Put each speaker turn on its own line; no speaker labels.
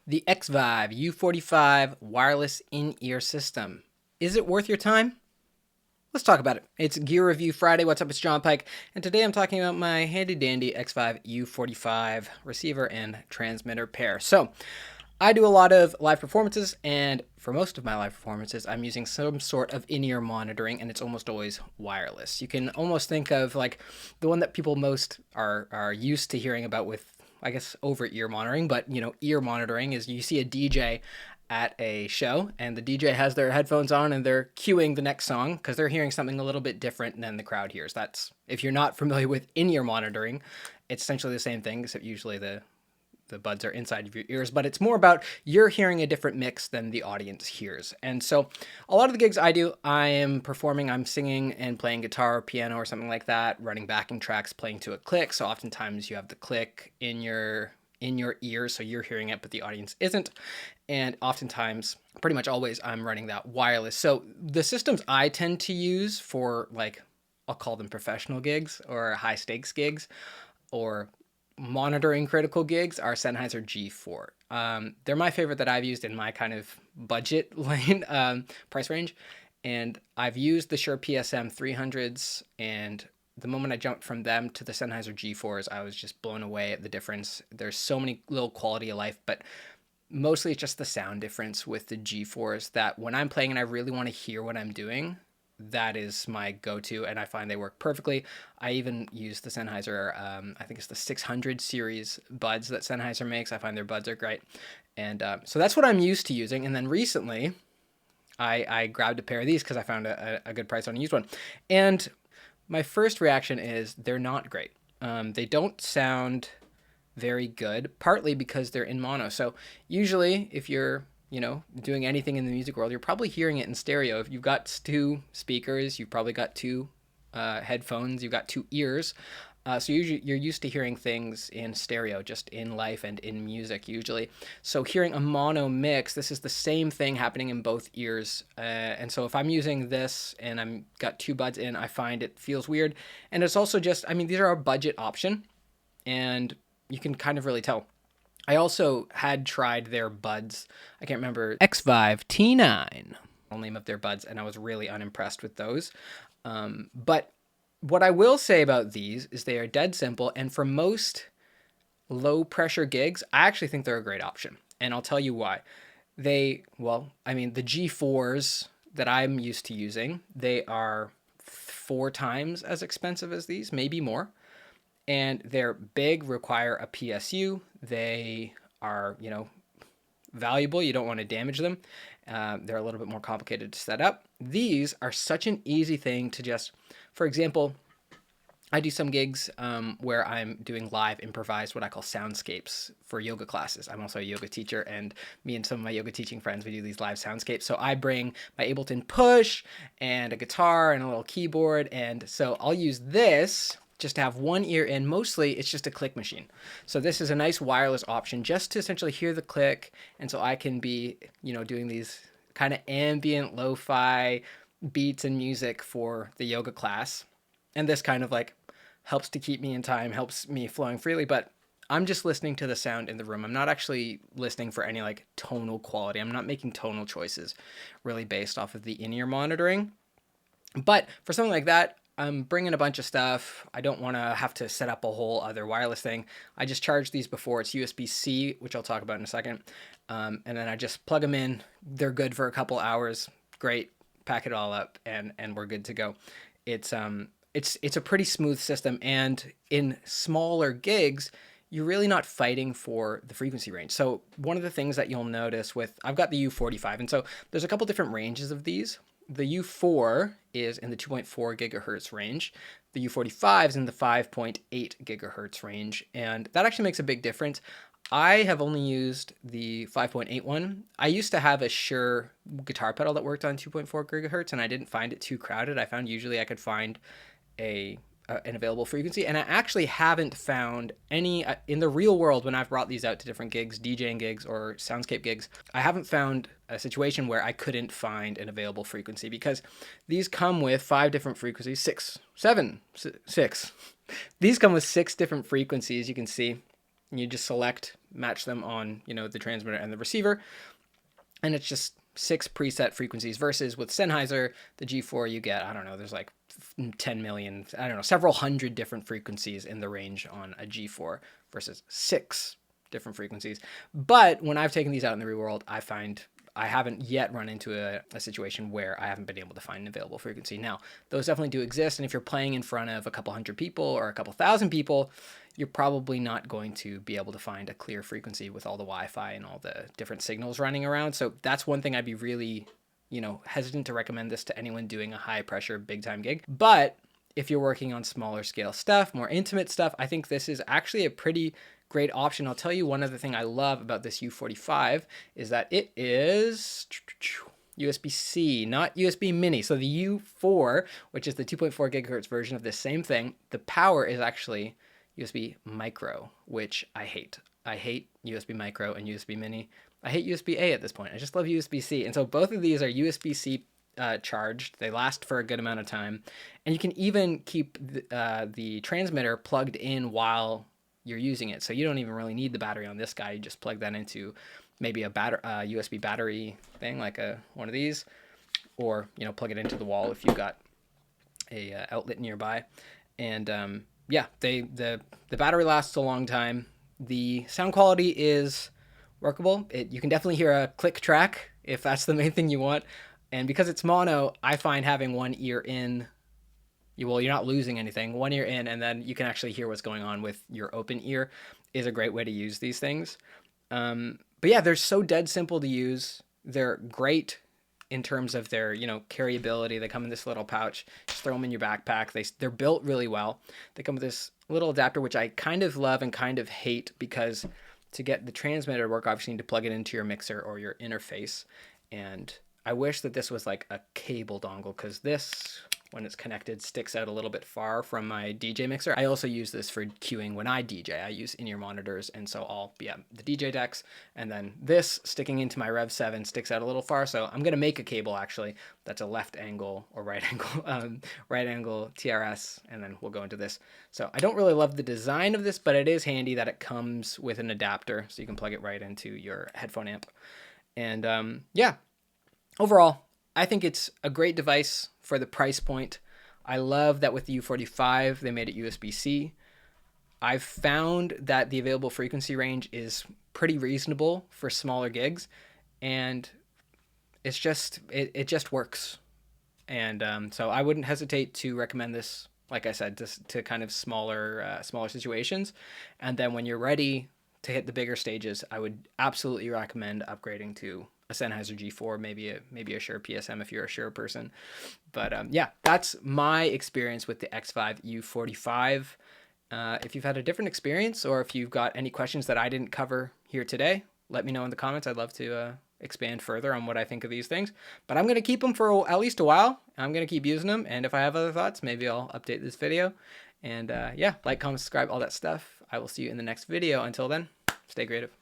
The Xvive U45 wireless in-ear system. Is it worth your time? Let's talk about it. It's Gear Review Friday. What's up? It's Jon Pike, and today I'm talking about my handy-dandy Xvive U45 receiver and transmitter pair. So, I do a lot of live performances, and for most of my live performances, I'm using some sort of in-ear monitoring, and it's almost always wireless. You can almost think of like the one that people most are used to hearing about with, I guess, over-ear monitoring, but ear monitoring is you see a DJ at a show and the DJ has their headphones on and they're cueing the next song because they're hearing something a little bit different than the crowd hears. That's, if you're not familiar with in-ear monitoring, it's essentially the same thing, except usually the buds are inside of your ears, but it's more about you're hearing a different mix than the audience hears. And so a lot of the gigs I do, I am performing, I'm singing and playing guitar or piano or something like that, running backing tracks, playing to a click. So oftentimes you have the click in your ears, so you're hearing it, but the audience isn't. And oftentimes, pretty much always, I'm running that wireless. So the systems I tend to use for, like, I'll call them professional gigs or high stakes gigs or monitoring critical gigs are Sennheiser G4. They're my favorite that I've used in my kind of budget lane price range. And I've used the Shure PSM 300s, and the moment I jumped from them to the Sennheiser G4s, I was just blown away at the difference. There's so many little quality of life, but mostly it's just the sound difference with the G4s that when I'm playing and I really want to hear what I'm doing, that is my go-to, and I find they work perfectly. I even use the Sennheiser, I think it's the 600 series buds that Sennheiser makes. I find their buds are great. And so that's what I'm used to using. And then recently, I grabbed a pair of these because I found a good price on a used one. And my first reaction is they're not great. They don't sound very good, partly because they're in mono. So usually if you're doing anything in the music world, you're probably hearing it in stereo. If you've got two speakers, you've probably got two headphones, you've got two ears. So usually you're used to hearing things in stereo, just in life and in music usually. So hearing a mono mix, this is the same thing happening in both ears. And so if I'm using this and I'm got two buds in, I find it feels weird. And it's also just, I mean, these are a budget option and you can kind of really tell. I also had tried their buds. I can't remember. Xvive T9, the name of their buds, and I was really unimpressed with those. But what I will say about these is they are dead simple, and for most low pressure gigs, I actually think they're a great option. And I'll tell you why. The G4s that I'm used to using, they are 4 times as expensive as these, maybe more. And they're big, require a PSU. They are, valuable. You don't want to damage them. They're a little bit more complicated to set up. These are such an easy thing to just, for example, I do some gigs where I'm doing live improvised, what I call soundscapes for yoga classes. I'm also a yoga teacher, and me and some of my yoga teaching friends, we do these live soundscapes. So I bring my Ableton Push and a guitar and a little keyboard. And so I'll use this just to have one ear in. Mostly it's just a click machine. So this is a nice wireless option just to essentially hear the click. And so I can be, doing these kind of ambient lo-fi beats and music for the yoga class. And this kind of like helps to keep me in time, helps me flowing freely, but I'm just listening to the sound in the room. I'm not actually listening for any like tonal quality. I'm not making tonal choices really based off of the in-ear monitoring. But for something like that, I'm bringing a bunch of stuff. I don't want to have to set up a whole other wireless thing. I just charge these before. It's USB-C, which I'll talk about in a second. And then I just plug them in. They're good for a couple hours. Great. Pack it all up and we're good to go. It's a pretty smooth system. And in smaller gigs, you're really not fighting for the frequency range. So one of the things that you'll notice I've got the U45. And so there's a couple different ranges of these. The U4 is in the 2.4 gigahertz range. The U45 is in the 5.8 gigahertz range. And that actually makes a big difference. I have only used the 5.8 one. I used to have a Shure guitar pedal that worked on 2.4 gigahertz, and I didn't find it too crowded. I found usually I could find an available frequency, and I actually haven't found any in the real world when I've brought these out to different gigs, DJing gigs or soundscape gigs. I haven't found a situation where I couldn't find an available frequency because these come with 5 different frequencies, 6. These come with 6 different frequencies. You can see and you just select, match them on, you know, the transmitter and the receiver, and it's just 6 preset frequencies versus with Sennheiser, the G4, you get, I don't know, there's like 10 million, I don't know, several hundred different frequencies in the range on a G4 versus 6 different frequencies. But when I've taken these out in the real world, I find I haven't yet run into a situation where I haven't been able to find an available frequency. Now, those definitely do exist, and if you're playing in front of a couple hundred people or a couple thousand people, you're probably not going to be able to find a clear frequency with all the Wi-Fi and all the different signals running around. So that's one thing I'd be really, you know, hesitant to recommend this to anyone doing a high pressure, big time gig. But if you're working on smaller scale stuff, more intimate stuff, I think this is actually a pretty great option. I'll tell you one other thing I love about this U45 is that it is USB-C, not USB mini. So the U4, which is the 2.4 gigahertz version of this same thing, the power is actually USB micro, which I hate. I hate USB micro and USB mini. I hate USB-A at this point. I just love USB-C. And so both of these are USB-C charged. They last for a good amount of time. And you can even keep the transmitter plugged in while you're using it. So you don't even really need the battery on this guy. You just plug that into maybe a USB battery thing, like one of these, or, you know, plug it into the wall if you've got a outlet nearby. And yeah, the battery lasts a long time. The sound quality is workable. You can definitely hear a click track if that's the main thing you want. And because it's mono, I find having one ear in, well, you're not losing anything. One ear in, and then you can actually hear what's going on with your open ear is a great way to use these things. But yeah, they're so dead simple to use. They're great in terms of their, you know, carryability. They come in this little pouch. Just throw them in your backpack. They're built really well. They come with this little adapter, which I kind of love and kind of hate, because to get the transmitter to work, obviously you need to plug it into your mixer or your interface. And I wish that this was like a cable dongle, because this, when it's connected, sticks out a little bit far from my DJ mixer. I also use this for cueing when I DJ. I use in-ear monitors, and so I'll be at the DJ decks, and then this sticking into my Rev 7 sticks out a little far, so I'm gonna make a cable actually that's a left angle or right angle TRS, and then we'll go into this. So I don't really love the design of this, but it is handy that it comes with an adapter, so you can plug it right into your headphone amp. And yeah, overall, I think it's a great device for the price point. I love that with the U45, they made it USB-C. I've found that the available frequency range is pretty reasonable for smaller gigs, and it's just, it just works. And so I wouldn't hesitate to recommend this, like I said, to kind of smaller situations. And then when you're ready to hit the bigger stages, I would absolutely recommend upgrading to a Sennheiser G4, maybe a Shure PSM if you're a Shure person. But yeah, that's my experience with the Xvive U45. If you've had a different experience, or if you've got any questions that I didn't cover here today, let me know in the comments. I'd love to expand further on what I think of these things. But I'm going to keep them for at least a while. I'm going to keep using them, and if I have other thoughts, maybe I'll update this video. And yeah, like, comment, subscribe, all that stuff. I will see you in the next video. Until then, stay creative.